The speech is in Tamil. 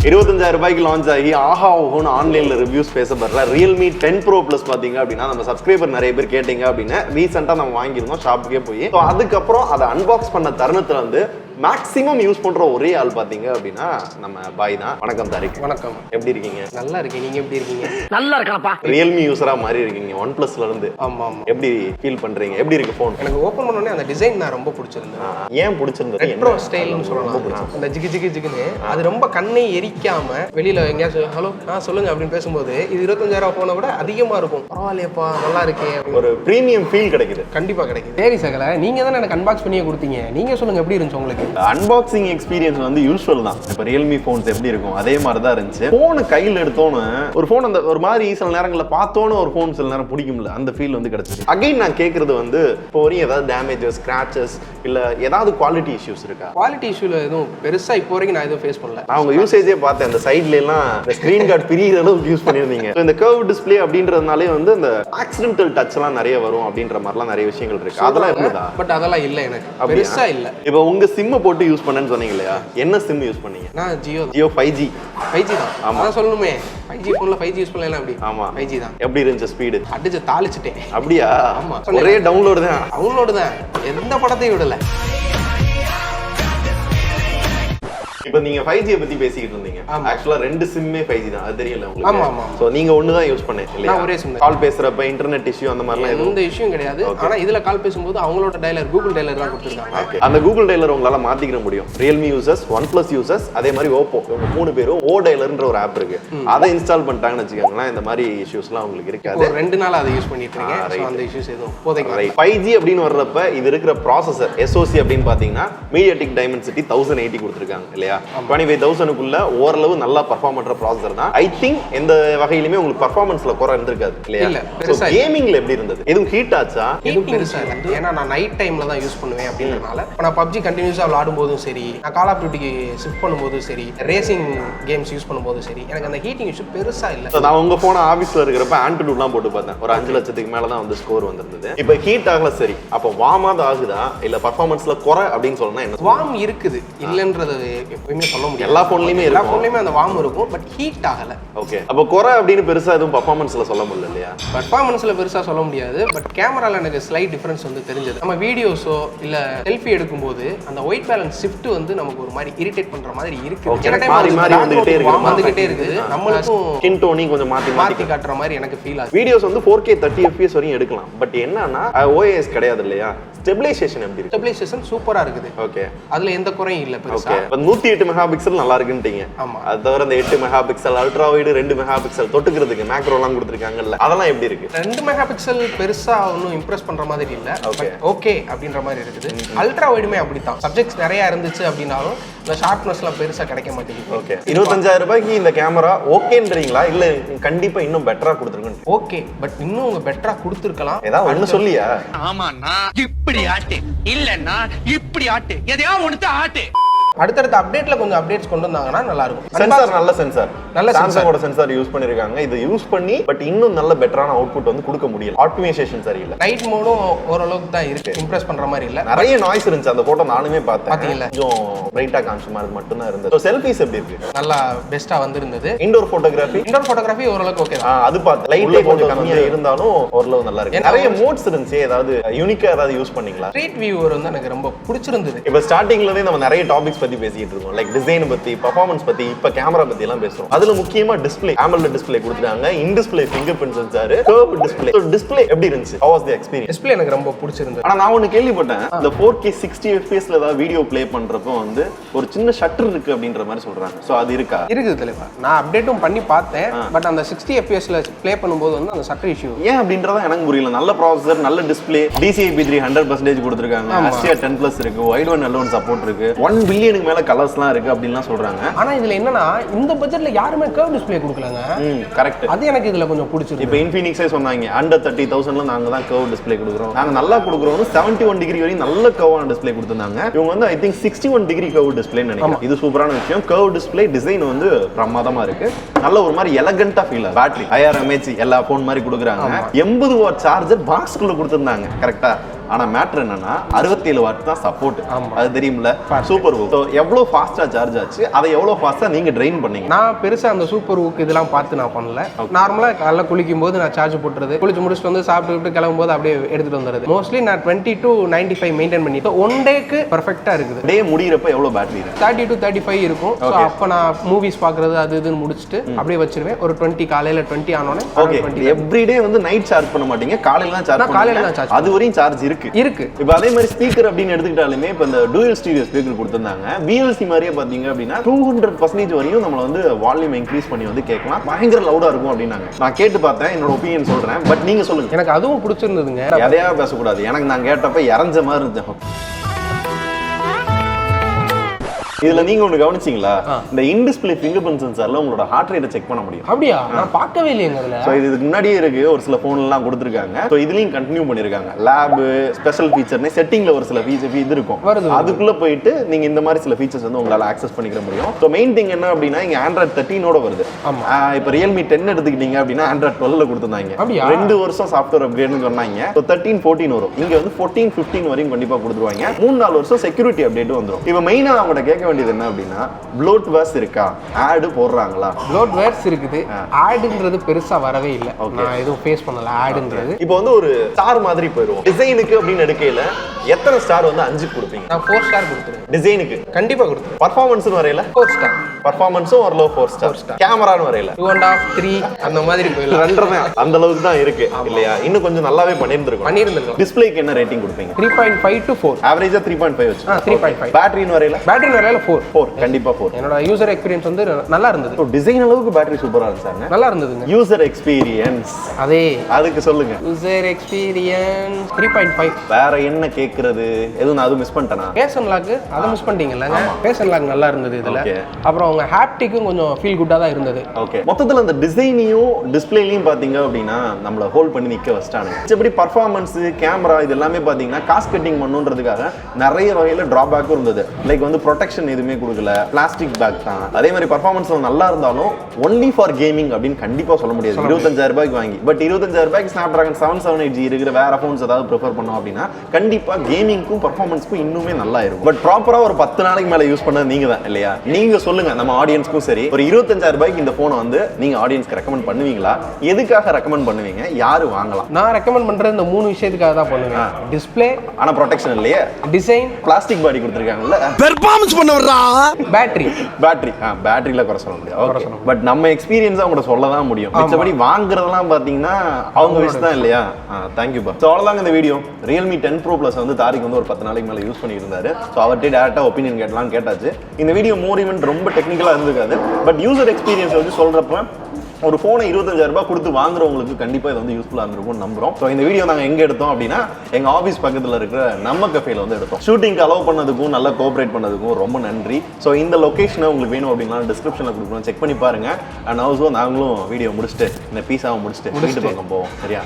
25,000 ரூபாய்க்கு லான்ச் ஆகி ஆஹா ஓஹோன்னு ஆன்லைன்ல ரிவ்யூஸ் பேசப்படுற Realme 10 Pro Plus பாத்தீங்க அப்படின்னா நம்ம சப்ஸ்கிரைபர் நிறைய பேர் கேட்டீங்க அப்படின்னா ரீசெண்டா நம்ம வாங்கியிருந்தோம் ஷாப்புக்கே போய். அதுக்கப்புறம் அதை அன்பாக்ஸ் பண்ண தருணத்துல வந்து மேக்ஸிமம் யூஸ் பண்ற ஒரே ஆள் பாத்தீங்க அப்படின்னா நம்ம பாய் தான். வணக்கம் தாரிக். வணக்கம். எப்படி இருக்கீங்க? நல்லா இருக்கேன். நீங்க எப்படி இருக்கீங்க? நல்லா இருக்கலப்பா. Realme யூசரா மாறி இருக்கீங்க OnePlusல இருந்து. ஆமா ஆமா. எப்படி ஃபீல் பண்றீங்க? எப்படி இருக்கு ஃபோன்? எனக்கு ஓபன் பண்ணோனே அந்த டிசைன் நான் ரொம்ப பிடிச்சிருந்தது. ஏன் பிடிச்சிருந்தது? ரெட்ரோ ஸ்டைல்னு சொல்லலாம். அந்த ஜிகு ஜிகு ஜிகுன்னு அது ரொம்ப கண்ணை எரிக்காம வெளியில எங்கேயாச்சும் ஹலோ சொல்லுங்க அப்படின்னு பேசும்போது இது 25,000 போன விட அதிகமா இருக்கும். பரவாயில்லையப்பா நல்லா இருக்கே. ஒரு பிரீமியம் ஃபீல் கிடைக்குது. கண்டிப்பா கிடைக்குது. சரி சகல, நீங்க தானே எனக்கு அன்பாக்ஸ் பண்ணியே கொடுத்தீங்க. நீங்க சொல்லுங்க எப்படி இருந்துச்சு உங்களுக்கு? அன்பாக்சிங் எக்ஸ்பீரியன்ஸ் வந்து யூஸ்வல் தான். இப்போ Realme ஃபோன்ஸ் எப்படி இருக்கும் அதே மாதிரி தான் இருந்துச்சு. ஃபோனை கையில் எடுத்தோன்னு ஒரு ஃபோன் அந்த ஒரு மாதிரி சில நேரங்களில் பார்த்தோன்னு ஒரு ஃபோன் சில நேரம் பிடிக்கும்ல, அந்த ஃபீல் வந்து கிடைச்சிச்சு. அகைன் நான் கேட்கறது வந்து இப்போ வரையும் ஏதாவது டேமேஜஸ், ஸ்கிராச்சஸ் இல்லை ஏதாவது குவாலிட்டி இஷ்யூஸ் இருக்கா? குவாலிட்டி இஷ்யூல எதுவும் பெருசா இப்போ வரைக்கும் நான் எதுவும் ஃபேஸ் பண்ணல. நான் உங்க யூசேஜே பார்த்தேன். அந்த சைட்ல எல்லாம் இந்த ஸ்கிரீன் கார்டு பிரியிற அளவுக்கு யூஸ் பண்ணியிருந்தீங்க. இந்த கர்வ் டிஸ்பிளே அப்படின்றதுனாலே வந்து இந்த ஆக்சிடென்டல் டச் எல்லாம் நிறைய வரும் அப்படின்ற மாதிரிலாம் நிறைய விஷயங்கள் இருக்கு. அதெல்லாம் இருக்குதா? பட் அதெல்லாம் இல்லை, எனக்கு பெருசா இல்லை. இப்போ உங்க சிம்மை போட்டு யூஸ் பண்ணேன்னு சொன்னீங்க இல்லையா, என்ன சிம் யூஸ் பண்ணீங்க? நான் ஜியோ 5G. 5G தான். ஆமா சொல்லணுமே. 5G போன்ல 5G யூஸ் பண்ணலாம் அப்படி. ஆமா 5G தான். எப்படி இருந்துச்சு ஸ்பீடு? அடிச்சு தாளிச்சிட்டேன். அப்படியா? ஆமா. ஒரே டவுன்லோட் தான். டவுன்லோட் தான். எந்த படத்தையும் விடல. இப்போ நீங்க 5G பத்தி பேசிக்கிட்டு இருந்தீங்க. ஆக்சுவலா ரெண்டு சிம்மே 5G தான். அது தெரியல உங்களுக்கு? ஆமா ஆமா. சோ நீங்க ஒன்னு தான் யூஸ் பண்ணீங்க இல்லையா? நான் ஒரே சிம். கால் பேசுறப்ப இன்டர்நெட் இஷ்யூ அந்த மாதிரிலாம் எந்த இஷ்யூவும் கிடையாது. ஆனா இதுல கால் பேசும்போது அவங்களோட டயலர் கூகுள் டயலர் தான் கொடுத்திருக்காங்க. அந்த கூகுள் டயலர் உங்களால மாத்திக்கிற முடியும். Realme யூசர்ஸ், OnePlus யூசர்ஸ், அதே மாதிரி Oppo இவங்க மூணு பேரும் O டயலர்ன்ற ஒரு ஆப் இருக்கு. அதை இன்ஸ்டால் பண்ணிட்டாங்கன்னு வெச்சுக்கோங்களேன், இந்த மாதிரி இஷ்யூஸ்லாம் உங்களுக்கு இருக்காது. ஒரு 2 நாள் அதை யூஸ் பண்ணிட்டு இருக்கேன். சோ அந்த இஷ்யூஸ் எதுவும் போதைக்கு இல்லை. 5G அப்படின்னு வர்றப்ப இது இருக்கிற ப்ராசஸர் SoC அப்படின்னு பாத்தீங்கன்னா MediaTek Dimensity 1080 கொடுத்திருக்காங்க இல்லையா? 25,000க்குள்ள ஓரளவு நல்லா பெர்ஃபார்ம் பண்ற ப்ராசஸர் தான். ஐ திங்க் எந்த வகையிலுமே உங்களுக்கு பெர்ஃபார்மன்ஸ்ல குறை இருந்திருக்காது இல்லையா? இல்ல. பெருசா கேமிங்ல எப்படி இருந்தது? எதுவும் ஹீட் ஆச்சா? எதுவும் பெருசா இல்ல. ஏன்னா நான் நைட் டைம்ல தான் யூஸ் பண்ணுவேன் அப்படின்றனால நான் PUBG கண்டினியூஸா விளையாடும் போதும் சரி, நான் கால் ஆஃப் டியூட்டிக்கு ஷிஃப்ட் பண்ணும்போதும் சரி, ரேசிங் கேம்ஸ் யூஸ் பண்ணும்போதும் சரி, எனக்கு அந்த ஹீட்டிங் இஷ்யூ பெருசா இல்ல. நான் உங்க போன ஆபீஸ்ல இருக்கிறப்ப ஆன்டிடியூட்லாம் போட்டு பார்த்தேன். ஒரு 5 லட்சத்துக்கு மேல தான் வந்து ஸ்கோர் வந்திருந்தது. இப்போ ஹீட் ஆகல சரி, அப்போ வார்ம் ஆகுதா இல்ல பெர்ஃபார்மன்ஸ்ல குறை அப்படின்னு சொன்னா என்ன? வார்ம் இருக்குது, இல்லன்றது எப்பவுமே சொல்ல முடியாது. எல்லா போன்லயுமே எல்லா போன்லயுமே அந்த வார்ம் இருக்கும், பட் ஹீட் ஆகல. ஓகே. அப்ப குறை அப்படின்னு பெருசா எதுவும் பெர்ஃபார்மன்ஸ்ல சொல்ல முடியல இல்லையா? பெர்ஃபார்மன்ஸ்ல பெருசா சொல்ல முடியாது, பட் கேமரால எனக்கு ஸ்லைட் டிஃபரன்ஸ் வந்து தெரிஞ்சது. நம்ம வீடியோஸோ இல்ல செல்ஃபி எடுக்கும்போது அந்த ஒயிட் பேலன்ஸ் ஷிஃப்ட் வந்து நமக்கு ஒரு மாதிரி இரிட்டேட் பண்ற மாதிரி இருக்கு. மாறி மாறி வந்துகிட்டே இருக்குது. நம்மளுக்கும் ஸ்கின் டோனிங் கொஞ்சம் மாத்தி காட்டுற மாதிரி எனக்கு ஃபீல் ஆகுது. வீடியோஸ் வந்து 4K 30 FPS வரையும் எடுக்கலாம். பட் என்னன்னா OIS கிடையாது இல்லையா? ஸ்டெபிலைசேஷன் எப்படி இருக்கு? ஸ்டெபிலைசேஷன் சூப்பரா இருக்குது. ஓகே. அதுல எந்த குறையும் இல்ல பெருசா. 108 மெகா பிக்சல் நல்லா இருக்குன்றீங்க. ஆமா. அது தவிர அந்த 8 mega pixel ultra wide 2 mega pixel தொட்டுக்கிறதுக்கு மேக்ரோலாம் கொடுத்திருக்காங்கல்ல, அதெல்லாம் எப்படி இருக்கு? 2 மெகா பிக்சல் பெருசா ஒன்னும் இம்ப்ரெஸ் பண்ற மாதிரி இல்ல. ஓகே அப்படின்ற மாதிரி இருக்குது. அல்ட்ரா வைடுமே அப்படித்தான். சப்ஜெக்ட்ஸ் நிறைய இருந்துச்சு அப்படினாலும் இந்த ஷார்ப்னஸ்லாம் பெருசா கிடைக்க மாட்டேங்குது. ஓகே. 25,000 ரூபாய்க்கு இந்த கேமரா ஓகேன்றீங்களா இல்ல கண்டிப்பா இன்னும் பெட்டரா கொடுத்துருங்க? ஓகே, பட் இன்னும் உங்க பெட்டரா கொடுத்திருக்கலாம். ஏதாவது ஒண்ணு சொல்லியா? ஆமாண்ணா இப்படி ஆட்டு இல்லன்னா இப்படி ஆட்டு எதையாவது ஒண்ணு ஆட்டு. அடுத்தடுத்த அப்டேட்ல கொஞ்சம் அப்டேட்ஸ் கொண்டு வந்தாங்கன்னா நல்லா இருக்கும். சென்சார் நல்ல சென்சார், நல்ல சாம்சங்கோட சென்சார் யூஸ் பண்ணிருக்காங்க. இது யூஸ் பண்ணி பட் இன்னும் நல்ல பெட்டரான அவுட்புட் வந்து கொடுக்க முடியல. ஆப்டிமைசேஷன் சரியில்லை. நைட் மோடும் ஓரளவுக்கு தான் இருக்கு, இம்ப்ரெஸ் பண்ற மாதிரி இல்ல. நிறைய நாய்ஸ் இருந்துச்சு அந்த போட்டோ, நானுமே பார்த்தேன். பாத்தீங்களா? கொஞ்சம் பிரைட்டா காமிச்ச மாதிரி மட்டும் தான் இருந்தது. செல்ஃபிஸ் எப்படி இருக்கு? நல்லா பெஸ்டா வந்திருந்தது. இன்டோர் போட்டோகிராஃபி ஓரளவுக்கு ஓகே தான். அது பார்த்து லைட்ல கொஞ்சம் கம்மியா இருந்தாலும் ஓரளவு நல்லா இருக்கு. நிறைய மோட்ஸ் இருந்துச்சு. ஏதாவது யூனிக்கா ஏதாவது யூஸ் பண்ணீங்களா? ஸ்ட்ரீட் வியூவர் வந்து எனக்கு ரொம்ப பிடிச்சிருந்தது. இப்ப ஸ்டார்டிங்ல இருந்து நம்ம நிறைய டாபிக்ஸ் பத்தி பேசிட்டு இருக்கோம். லைக் டிசைன் பத்தி, பெர்ஃபார்மன்ஸ் பத்தி, இப்ப கேமரா பத்தி எல்லாம் பேசுறோம். அதுல முக்கியமா டிஸ்ப்ளே, AMOLED டிஸ்ப்ளே கொடுத்துட்டாங்க. இன் display finger print sensor, curve display. So display எப்படி இருந்துச்சு? How was the experience? Display எனக்கு ரொம்ப பிடிச்சிருந்தது. ஆனா நான் ஒன்னு கேள்விப்பட்டேன், இந்த 4K 60 FPS ல ஏதாவது வீடியோ ப்ளே பண்றப்போ வந்து ஒரு சின்ன ஷட்டர் இருக்கு அப்படின்ற மாதிரி சொல்றாங்க. சோ அது இருக்கா? இருக்குது தலைவா. நான் அப்டேட்டும் பண்ணி பார்த்தேன். பட் அந்த 60 FPS ல ப்ளே பண்ணும்போது வந்து அந்த ஷட்டர் இஷ்யூ ஏன் அப்படின்றத எனக்கு புரியல. நல்ல ப்ராசஸர், நல்ல டிஸ்ப்ளே, DCI-P3 100% கொடுத்திருக்காங்க. HDR10+ இருக்கு, வைட் ஒன் L1 சப்போர்ட் இருக்கு, 1 பில்லியனுக்கு மேல கலர்ஸ்லாம் இருக்கு அப்படின்லாம் சொல்றாங்க. ஆனா இதுல என்னன்னா இந்த பட்ஜெட்ல யாருமே கர்வ் டிஸ்ப்ளே கொடுக்கலங்க. கரெக்ட். அது எனக்கு இதுல கொஞ்சம் பிடிச்சிருக்கு. இப்போ இன்ஃபினிக்ஸே சொன்னாங்க அண்டர் 30,000ல நாங்க தான் கர்வ் டிஸ்ப்ளே கொடுக்குறோம், நாங்க நல்லா கொடுக்குறோம். 71 டிகிரி வரையும் நல்ல கர்வான டிஸ்ப்ளே கொடுத்திருந்தாங்க. இவங்க வந்து ஐ திங்க் 61 டிகிரி கர்வ் டிஸ்ப்ளேன்னு நினைக்கிறேன். இது சூப்பரான விஷயம். கர்வ் டிஸ்ப்ளே டிசைன் வந்து பிரமாதமா இருக்கு. நல்ல ஒரு மாதிரி எலகண்டா ஃபீல் ஆகுது. பேட்டரி 5000 mAh எல்லா போன் மாதிரி கொடுக்குறாங்க. 80 வாட் சார்ஜர் பாக்ஸ்க்குள்ள கொடுத்திருந்தாங்க. கரெக்ட்டா? ஆனா மேட்டர் என்னன்னா 67 வாட் தான் சப்போர்ட். ஆமா. அது தெரியும்ல, சூப்பர் ஹூக். ஸோ எவ்வளோ ஃபாஸ்டா சார்ஜ் ஆச்சு, அதை எவ்வளோ ஃபாஸ்டா நீங்க ட்ரெயின் பண்ணீங்க? நான் பெருசா அந்த சூப்பர் ஹூக் இதெல்லாம் பார்த்து நான் பண்ணல. நார்மலா காலைல குளிக்கும் போது நான் சார்ஜ் போட்டுறது, குளிச்சு முடிச்சுட்டு வந்து சாப்பிட்டு கிளம்பும் போது அப்படியே எடுத்துட்டு வந்துடுது. மோஸ்ட்லி நான் 20 to 95 மெயின்டைன் பண்ணிட்டு 1 டேக்கு பர்ஃபெக்டா இருக்குது. டே முடியிறப்ப எவ்வளோ பேட்டரி இருக்கு? 30 to 35 இருக்கும். ஸோ அப்போ நான் மூவிஸ் பார்க்கறது அது இதுன்னு முடிச்சுட்டு அப்படியே வச்சிருவேன். ஒரு 20 காலையில 20 ஆனோடனே ஓகே. எவ்ரிடே வந்து நைட் சார்ஜ் பண்ண மாட்டீங்க, காலையில தான் சார்ஜ் காலையில தான் பண்ணுவீங்க. சார்ஜ் அது வரையும் சார்ஜ் இருக்கு. இப்போ அதே மாதிரி ஸ்பீக்கர் அப்படின்னு எடுத்துக்கிட்டாலுமே இப்போ இந்த டூயல் ஸ்டீரியோ ஸ்பீக்கர் கொடுத்திருந்தாங்க. VLC மாதிரியே பாத்தீங்க அப்படின்னா 200% வரையும் நம்மள வந்து வால்யூம் இன்க்ரீஸ் பண்ணி வந்து கேட்கலாம். பயங்கர லவுடா இருக்கும் அப்படின்னாங்க. நான் கேட்டு பார்த்தேன், என்னோட ஒப்பீனியன் சொல்றேன். பட் நீங்க சொல்லுங்க. எனக்கு அதுவும் பிடிச்சிருந்ததுங்க. எதையா பேசக்கூடாது. எனக்கு நான் கேட்டப்ப இறஞ்ச மாதிரி இருந்துச்சு. இதுல நீங்க ஒண்ணு கவனிச்சீங்களா, இந்த இன் டிஸ்ப்ளே ஃபிங்கர் பிரிண்ட் சென்சார்ல உங்களோட ஹார்ட் ரேட்டை செக் பண்ண முடியும். அப்படியா? நான் பார்க்கவே இல்லையங்க அதுல. சோ இதுக்கு முன்னாடியே இருக்கு, ஒரு சில போன்ல எல்லாம் கொடுத்திருக்காங்க. சோ இதுலயும் கண்டினியூ பண்ணிருக்காங்க. லேப் ஸ்பெஷல் ஃபீச்சர்னே செட்டிங்ல ஒரு சில ஃபீச்சர் இது இருக்கும். அதுக்குள்ள போயிட்டு நீங்க இந்த மாதிரி சில ஃபீச்சர்ஸ் வந்து உங்களால ஆக்சஸ் பண்ணிக்க முடியும். சோ மெயின் திங் என்ன அப்படின்னா, இங்க Android 13 ஓட வருது. இப்போ Realme 10 எடுத்துக்கிட்டீங்க அப்படின்னா Android 12ல கொடுத்திருந்தாங்க. 2 வருஷம் சாஃப்ட்வேர் அப்கிரேட்னு சொன்னாங்க. சோ 13 14 வரும். இங்க வந்து 14 15 வரையும் கண்டிப்பா கொடுத்துருவாங்க. 3-4 வருஷம் செக்யூரிட்டி அப்டேட் வந்துரும். இப்போ மெயினா அவங்கள்ட்ட கேட்க வேண்டியது என்ன அப்படின்னா, ப்ளோட்வேர்ஸ் இருக்கா, ஆட் போடுறாங்களா? ப்ளோட்வேர்ஸ் இருக்குது, ஆட்ன்றது பெருசா வரவே இல்ல. நான் எதுவும் ஃபேஸ் பண்ணல ஆட்ன்றது. இப்போ வந்து ஒரு ஸ்டார் மாதிரி போயிடுவோம். டிசைனுக்கு அப்படின்னு எடுக்கையில எத்தனை ஸ்டார் வந்து 5 கொடுப்பீங்க? நான் 4 ஸ்டார் கொடுத்துருவேன். டிசைனுக்கு கண்டிப்பா கொடுத்துருவேன். பர்ஃபார்மன்ஸ் வரையில 4 ஸ்டார். பர்ஃபார்மன்ஸும் ஒரு 4 ஸ்டார். கேமரான்னு வரையில 2.5 3 அந்த மாதிரி போயிடலாம். 2.5 அந்த அளவுக்கு தான் இருக்கு இல்லையா? இன்னும் கொஞ்சம் நல்லாவே பண்ணிருந்திருக்கும். டிஸ்ப்ளேக்கு என்ன ரேட்டிங் கொடுப்பீங்க? 3.5 to 4. ஆவரேஜா 3.5 வச்சு. 3.5. பேட்டரின்னு வரையில 4 கண்டிப்பா 4. என்னோட யூசர் எக்ஸ்பீரியன்ஸ் வந்து நல்லா இருந்தது. டிசைன் அளவுக்கு பேட்டரி சூப்பரா இருந்துச்சாங்க. நல்லா இருந்ததுங்க. யூசர் எக்ஸ்பீரியன்ஸ் அதே அதுக்கு சொல்லுங்க. User experience 3.5. வேற என்ன கேக்குறது? எதுவும் நான் அது மிஸ் பண்ணிட்டேனா? பேஷன் லாக் அதை மிஸ் பண்ணிட்டீங்கல்லங்க. பேஷன் லாக் நல்லா இருந்தது இதுல. அப்புறம் அவங்க ஹாப்டிக்கும் கொஞ்சம் ஃபீல் குட்டா தான் இருந்தது. ஓகே. மொத்தத்துல அந்த டிசைனையும் டிஸ்ப்ளேலையும் பாத்தீங்க அப்படின்னா நம்மள ஹோல்ட் பண்ணி நிக்க வச்சிட்டாங்க. எப்படி பர்ஃபார்மன்ஸ், கேமரா இது எல்லாமே பாத்தீங்கன்னா காஸ்ட் கட்டிங் பண்ணுன்றதுக்காக நிறைய வகையில டிராபேக்கும் இருந்தது. லைக் வந்து ப்ரொடெக்ஷன் எதுவுமே கொடுக்கல, பிளாஸ்டிக் பேக் தான். அதே மாதிரி பர்ஃபார்மன்ஸ் நல்லா இருந்தாலும் ஒன்லி ஃபார் கேமிங் அப்படின்னு கண்டிப்பா சொல்ல முடியாது. 25,000 ரூபாய்க்கு வாங்கி, பட் 25,000 ரூபாய்க்கு Snapdragon 778G இருக்கிற வேற போன்ஸ் ஏதாவது ப்ரிஃபர் பண்ணோம் அப்படின்னா கண்டிப்பா கேமிங்க்கும் பர்ஃபார்மன்ஸ்க்கும் இன்னுமே நல்லா இருக்கும். பட் ப்ராப்பரா ஒரு 10 நாளைக்கு மேல யூஸ் பண்ணது நீங்க தான் இல்லையா? நீங்க சொல்லுங்க நம்ம ஆடியன்ஸ்க்கும் சரி, ஒரு 25,000 ரூபாய்க்கு இந்த போனை வந்து நீங்க ஆடியன்ஸ்க்கு ரெக்கமெண்ட் பண்ணுவீங்களா? எதுக்காக ரெக்கமெண்ட் பண்ணுவீங்க? யாரு வாங்கலாம்? நான் ரெக்கமெண்ட் பண்றது இந்த 3 விஷயத்துக்காக தான் பண்ணுவேன். டிஸ்ப்ளே, ஆனா ப்ரொடெக்ஷன் இல்லையே, டிசைன், பிளாஸ்டிக் பாடி கொடுத்திருக்காங்கல்ல, பெர்ஃபார்மன்ஸ் பண்ணவரா, பேட்டரி பேட்டரியில குறை சொல்ல முடியாது. பட் நம்ம எக்ஸ்பீரியன்ஸா அவங்க சொல்லதான் முடியும். மிச்சபடி வாங்குறதெல்லாம் பாத்தீங்கன்னா அவங்க விஷயம் தான் இல்லையா? தேங்க்யூ பா. ஸோ அவ்வளோதாங்க இந்த வீடியோ. Realme 10 Pro Plus வந்து தாரிக் வந்து ஒரு 10 நாளைக்கு மேலே யூஸ் பண்ணிட்டு இருந்தாரு. ஸோ அவர்கிட்ட டேரக்டா ஒப்பீனியன் கேட்டாச்சு. இந்த வீடியோ மோர் ஈவென்ட் ரொம்ப டெக்னிக்கலா இருந்திருக்காது. பட் யூசர் எக்ஸ்பீரியன்ஸ் வச்சு சொல்றப்ப ஒரு ஃபோனை 25,000 ரூபாய் கொடுத்து வாங்குறவங்களுக்கு கண்டிப்பாக இது வந்து யூஸ்ஃபுல்லாக இருந்திருக்கும்னு நம்புறோம். ஸோ இந்த வீடியோ நாங்கள் எங்கே எடுத்தோம் அப்படின்னா எங்கள் ஆஃபீஸ் பக்கத்தில் இருக்கிற நம்ம கஃபேல வந்து எடுத்தோம். ஷூட்டிங்க்கு அலோவ் பண்ணதுக்கும் நல்லா கோஆப்ரேட் பண்ணதுக்கும் ரொம்ப நன்றி. ஸோ இந்த லொக்கேஷனை உங்களுக்கு வேணும் அப்படின்னா டிஸ்கிரிப்ஷனில் கொடுக்கணும், செக் பண்ணி பாருங்க. அண்ட் ஆல்சோ நாங்களும் வீடியோ முடிச்சுட்டு இந்த பீஸாவை முடிச்சுட்டு வீட்டு பக்கம் போவோம். சரியா?